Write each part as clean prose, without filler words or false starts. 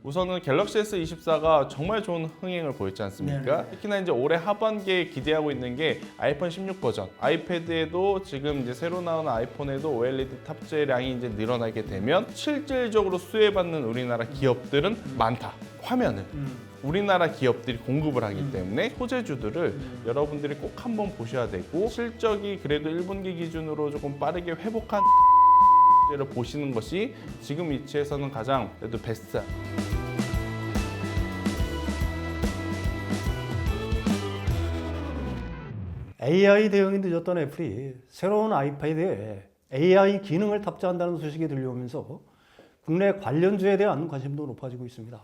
우선은 갤럭시 S24가 정말 좋은 흥행을 보였지 않습니까? 네네. 특히나 이제 올해 하반기에 기대하고 있는 게 아이폰 16 버전, 아이패드에도 지금 이제 새로 나오는 아이폰에도 OLED 탑재량이 이제 늘어나게 되면 실질적으로 수혜받는 우리나라 기업들은 많다. 화면을 우리나라 기업들이 공급을 하기 때문에 소재주들을 여러분들이 꼭 한번 보셔야 되고, 실적이 그래도 1분기 기준으로 조금 빠르게 회복한 를 보시는 것이 지금 위치에서는 가장 그래도 베스트. AI 대응이 늦었던 애플이 새로운 아이패드에 AI 기능을 탑재한다는 소식이 들려오면서 국내 관련주에 대한 관심도 높아지고 있습니다.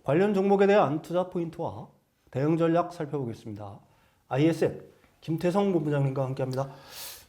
관련 종목에 대한 투자 포인트와 대응 전략 살펴보겠습니다. ISM 김태성 본부장님과 함께합니다.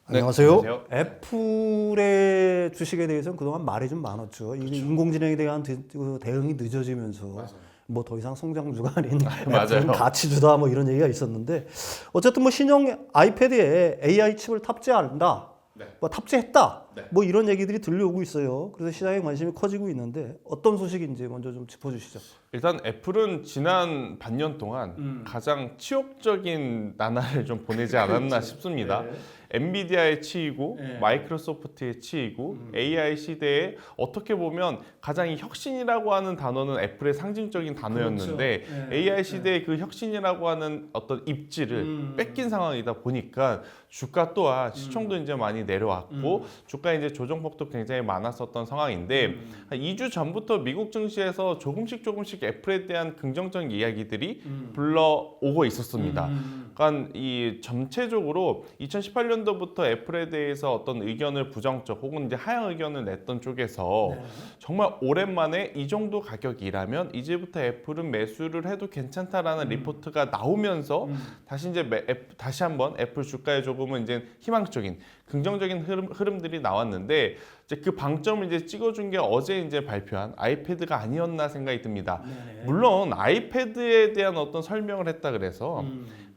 네, 안녕하세요. 안녕하세요. 애플의 주식에 대해서는 그동안 말이 좀 많았죠. 이게 인공지능에 대한 대응이 늦어지면서 뭐 더 이상 성장주가 아닌 애플은 가치주다 뭐 이런 얘기가 있었는데, 어쨌든 뭐 신형 아이패드에 AI 칩을 탑재한다, 뭐 탑재했다, 뭐 이런 얘기들이 들려오고 있어요. 그래서 시장에 관심이 커지고 있는데 어떤 소식인지 먼저 좀 짚어주시죠. 일단 애플은 지난 반년 동안 가장 치욕적인 나날을 좀 보내지 않았나 싶습니다. 네. 엔비디아에 치이고 네. 마이크로소프트에 치이고 AI 시대에 어떻게 보면 가장 혁신이라고 하는 단어는 애플의 상징적인 단어였는데, 그렇죠. 네. AI 시대의 그 혁신이라고 하는 어떤 입지를 뺏긴 상황이다 보니까 주가 또한 시총도 이제 많이 내려왔고 주가의 이제 조정폭도 굉장히 많았었던 상황인데, 한 2주 전부터 미국 증시에서 조금씩 애플에 대한 긍정적인 이야기들이 불러오고 있었습니다. 그러니까 이 전체적으로 2018년도부터 애플에 대해서 어떤 의견을 부정적 혹은 이제 하향 의견을 냈던 쪽에서 정말 오랜만에 이 정도 가격이라면 이제부터 애플은 매수를 해도 괜찮다라는 리포트가 나오면서 다시 이제 다시 한번 애플 주가에 조금은 이제 희망적인 긍정적인 흐름들이 나왔는데, 이제 그 방점을 이제 찍어준 게 어제 이제 발표한 아이패드가 아니었나 생각이 듭니다. 물론 아이패드에 대한 어떤 설명을 했다 그래서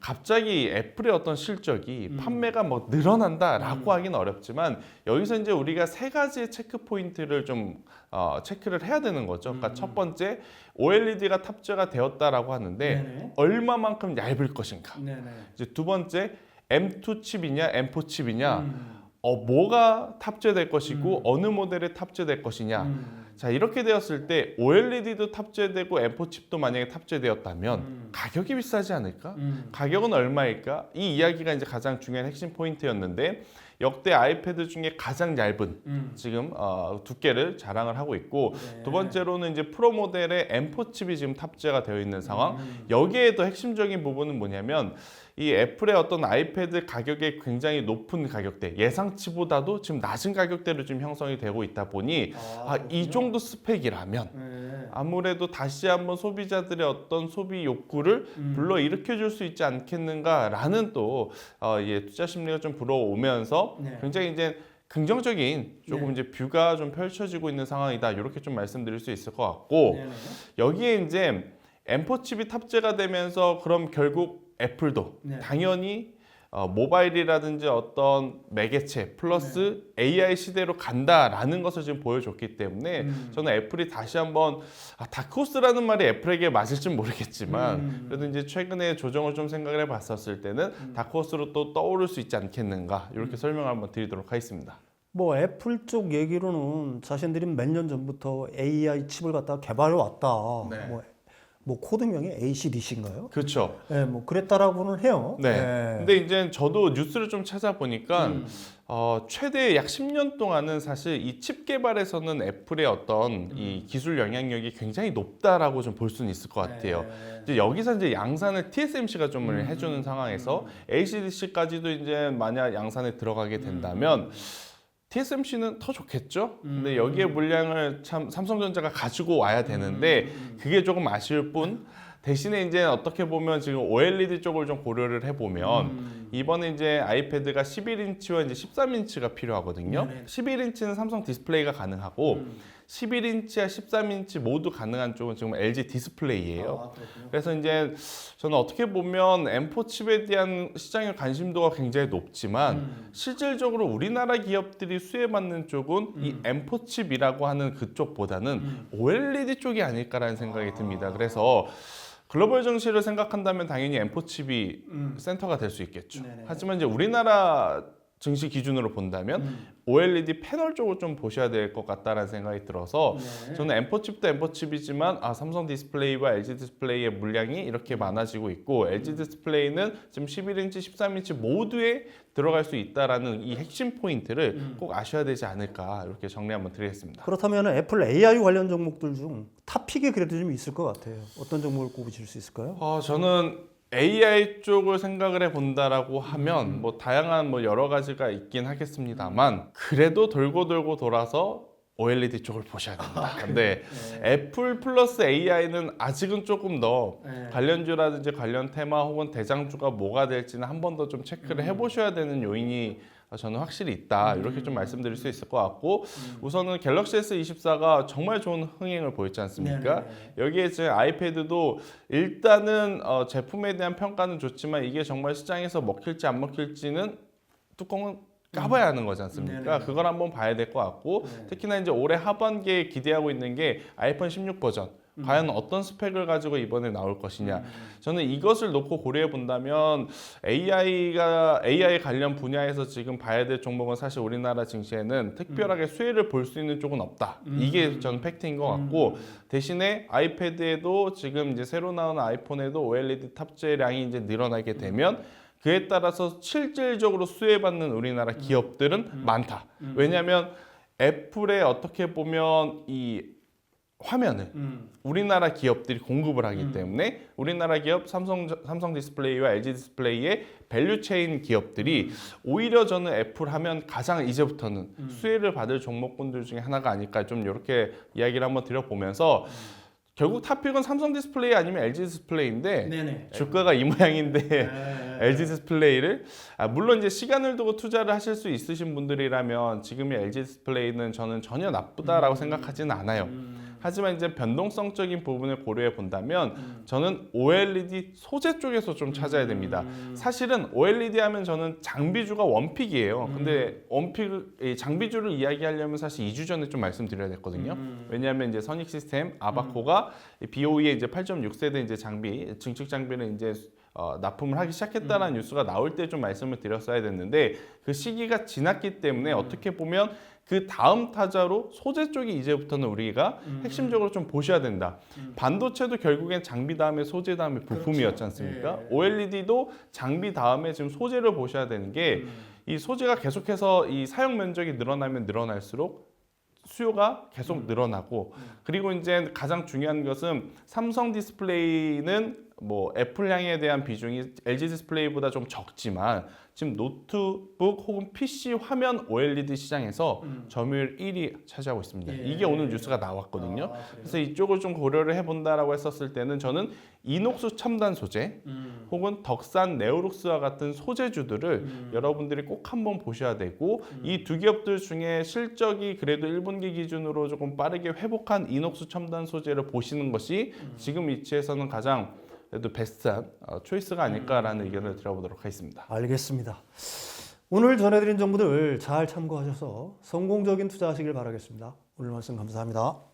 갑자기 애플의 어떤 실적이 판매가 뭐 늘어난다라고 하기는 어렵지만, 여기서 이제 우리가 세 가지의 체크 포인트를 좀 체크를 해야 되는 거죠. 그러니까 첫 번째, OLED가 탑재가 되었다라고 하는데 얼마만큼 얇을 것인가. 이제 두 번째, M2 칩이냐 M4 칩이냐, 뭐가 탑재될 것이고 어느 모델에 탑재될 것이냐. 자, 이렇게 되었을 때 OLED도 탑재되고 M4 칩도 만약에 탑재되었다면 가격이 비싸지 않을까? 가격은 얼마일까? 이 이야기가 이제 가장 중요한 핵심 포인트였는데, 역대 아이패드 중에 가장 얇은 지금 두께를 자랑을 하고 있고, 두 번째로는 이제 프로 모델에 M4 칩이 지금 탑재가 되어 있는 상황. 여기에 더 핵심적인 부분은 뭐냐면, 이 애플의 어떤 아이패드 가격의 굉장히 높은 가격대, 예상치보다도 지금 낮은 가격대로 지금 형성이 되고 있다 보니 이 정도 스펙이라면 아무래도 다시 한번 소비자들의 어떤 소비 욕구를 불러일으켜 줄 수 있지 않겠는가라는 또 투자 심리가 좀 불어오면서 굉장히 이제 긍정적인 조금 이제 뷰가 좀 펼쳐지고 있는 상황이다, 이렇게 좀 말씀드릴 수 있을 것 같고, 여기에 이제 M4 칩이 탑재가 되면서 그럼 결국 애플도 당연히 모바일이라든지 어떤 매개체 플러스 AI 시대로 간다라는 것을 지금 보여줬기 때문에 저는 애플이 다시 한번 다크호스라는 말이 애플에게 맞을지 모르겠지만 그래도 이제 최근에 조정을 좀 생각을 해봤었을 때는 다크호스로 또 떠오를 수 있지 않겠는가, 이렇게 설명을 한번 드리도록 하겠습니다. 뭐 애플 쪽 얘기로는 자신들이 몇 년 전부터 AI 칩을 갖다가 개발해 왔다. 뭐 코드명이 ACDC인가요? 그렇죠. 네, 뭐 그랬다라고는 해요. 네. 근데 이제 저도 뉴스를 좀 찾아보니까 최대 약 10년 동안은 사실 이 칩 개발에서는 애플의 어떤 이 기술 영향력이 굉장히 높다라고 좀 볼 수는 있을 것 같아요. 이제 여기서 이제 양산을 TSMC가 좀 해주는 상황에서 ACDC까지도 이제 만약 양산에 들어가게 된다면 TSMC는 더 좋겠죠. 근데 여기에 물량을 참 삼성전자가 가지고 와야 되는데 그게 조금 아쉬울 뿐, 대신에 이제 어떻게 보면 지금 OLED 쪽을 좀 고려를 해보면 이번에 이제 아이패드가 11인치와 이제 13인치가 필요하거든요. 11인치는 삼성 디스플레이가 가능하고 11인치와 13인치 모두 가능한 쪽은 지금 LG 디스플레이예요. 그래서 이제 저는 어떻게 보면 M4 칩에 대한 시장의 관심도가 굉장히 높지만 실질적으로 우리나라 기업들이 수혜받는 쪽은 이 M4 칩이라고 하는 그쪽보다는 OLED 쪽이 아닐까라는 생각이 듭니다. 그래서 글로벌 증시를 생각한다면 당연히 M4 칩이 센터가 될 수 있겠죠. 하지만 이제 우리나라 증시 기준으로 본다면 OLED 패널 쪽을 좀 보셔야 될 것 같다라는 생각이 들어서 저는 M4 칩도 M4 칩이지만 삼성 디스플레이와 LG 디스플레이의 물량이 이렇게 많아지고 있고 LG 디스플레이는 지금 11인치, 13인치 모두에 들어갈 수 있다라는 이 핵심 포인트를 꼭 아셔야 되지 않을까 이렇게 정리 한번 드리겠습니다. 그렇다면 애플 AI 관련 종목들 중 탑픽이 그래도 좀 있을 것 같아요. 어떤 종목을 꼽으실 수 있을까요? 저는 AI 쪽을 생각을 해본다라고 하면 뭐 다양한 뭐 여러 가지가 있긴 하겠습니다만 그래도 돌고 돌아서 OLED 쪽을 보셔야 됩니다. 근데 애플 플러스 AI는 아직은 조금 더 관련주라든지 관련 테마 혹은 대장주가 뭐가 될지는 한 번 더 좀 체크를 해보셔야 되는 요인이 저는 확실히 있다 이렇게 좀 말씀드릴 수 있을 것 같고 우선은 갤럭시 S24가 정말 좋은 흥행을 보였지 않습니까? 여기에 지금 아이패드도 일단은 제품에 대한 평가는 좋지만 이게 정말 시장에서 먹힐지 안 먹힐지는 뚜껑은 까봐야 하는 거지 않습니까? 그걸 한번 봐야 될 것 같고 특히나 이제 올해 하반기에 기대하고 있는 게 아이폰 16 버전 과연 어떤 스펙을 가지고 이번에 나올 것이냐. 저는 이것을 놓고 고려해 본다면 AI 관련 분야에서 지금 봐야 될 종목은 사실 우리나라 증시에는 특별하게 수혜를 볼 수 있는 쪽은 없다. 이게 저는 팩트인 것 같고 대신에 아이패드에도 지금 이제 새로 나오는 아이폰에도 OLED 탑재량이 이제 늘어나게 되면 그에 따라서 실질적으로 수혜받는 우리나라 기업들은 많다. 왜냐하면 애플에 어떻게 보면 이 화면을 우리나라 기업들이 공급을 하기 때문에 우리나라 기업 삼성 디스플레이와 LG 디스플레이의 밸류체인 기업들이 오히려 저는 애플 하면 가장 이제부터는 수혜를 받을 종목군들 중에 하나가 아닐까 좀 이렇게 이야기를 한번 드려보면서 결국 탑픽은 삼성 디스플레이 아니면 LG 디스플레이인데 주가가 이 모양인데 LG 디스플레이를 물론 이제 시간을 두고 투자를 하실 수 있으신 분들이라면 지금의 LG 디스플레이는 저는 전혀 나쁘다라고 생각하지는 않아요. 하지만 이제 변동성적인 부분을 고려해 본다면 저는 OLED 소재 쪽에서 좀 찾아야 됩니다. 사실은 OLED 하면 저는 장비주가 원픽이에요. 근데 장비주를 이야기하려면 사실 2주 전에 좀 말씀드려야 됐거든요. 왜냐하면 이제 선익 시스템, 아바코가 BOE의 이제 8.6세대 이제 장비, 증축 장비를 이제 납품을 하기 시작했다는 뉴스가 나올 때 좀 말씀을 드렸어야 됐는데 그 시기가 지났기 때문에 어떻게 보면 그 다음 타자로 소재 쪽이 이제부터는 우리가 핵심적으로 좀 보셔야 된다. 반도체도 결국엔 장비 다음에 소재 다음에 부품이었지 않습니까? OLED도 장비 다음에 지금 소재를 보셔야 되는 게 이 소재가 계속해서 이 사용 면적이 늘어나면 늘어날수록 수요가 계속 늘어나고 그리고 이제 가장 중요한 것은 삼성 디스플레이는 뭐 애플향에 대한 비중이 LG 디스플레이보다 좀 적지만 지금 노트북 혹은 PC 화면 OLED 시장에서 점유율 1위 차지하고 있습니다. 이게 오늘 뉴스가 나왔거든요. 그래서 이쪽을 좀 고려를 해본다라고 했었을 때는 저는 이녹스 첨단 소재 혹은 덕산 네오룩스와 같은 소재주들을 여러분들이 꼭 한번 보셔야 되고 이 두 기업들 중에 실적이 그래도 1분기 기준으로 조금 빠르게 회복한 이녹스 첨단 소재를 보시는 것이 지금 위치에서는 가장 그래도 베스트한 초이스가 아닐까라는 의견을 드려보도록 하겠습니다. 알겠습니다. 오늘 전해드린 정보들 잘 참고하셔서 성공적인 투자하시길 바라겠습니다. 오늘 말씀 감사합니다.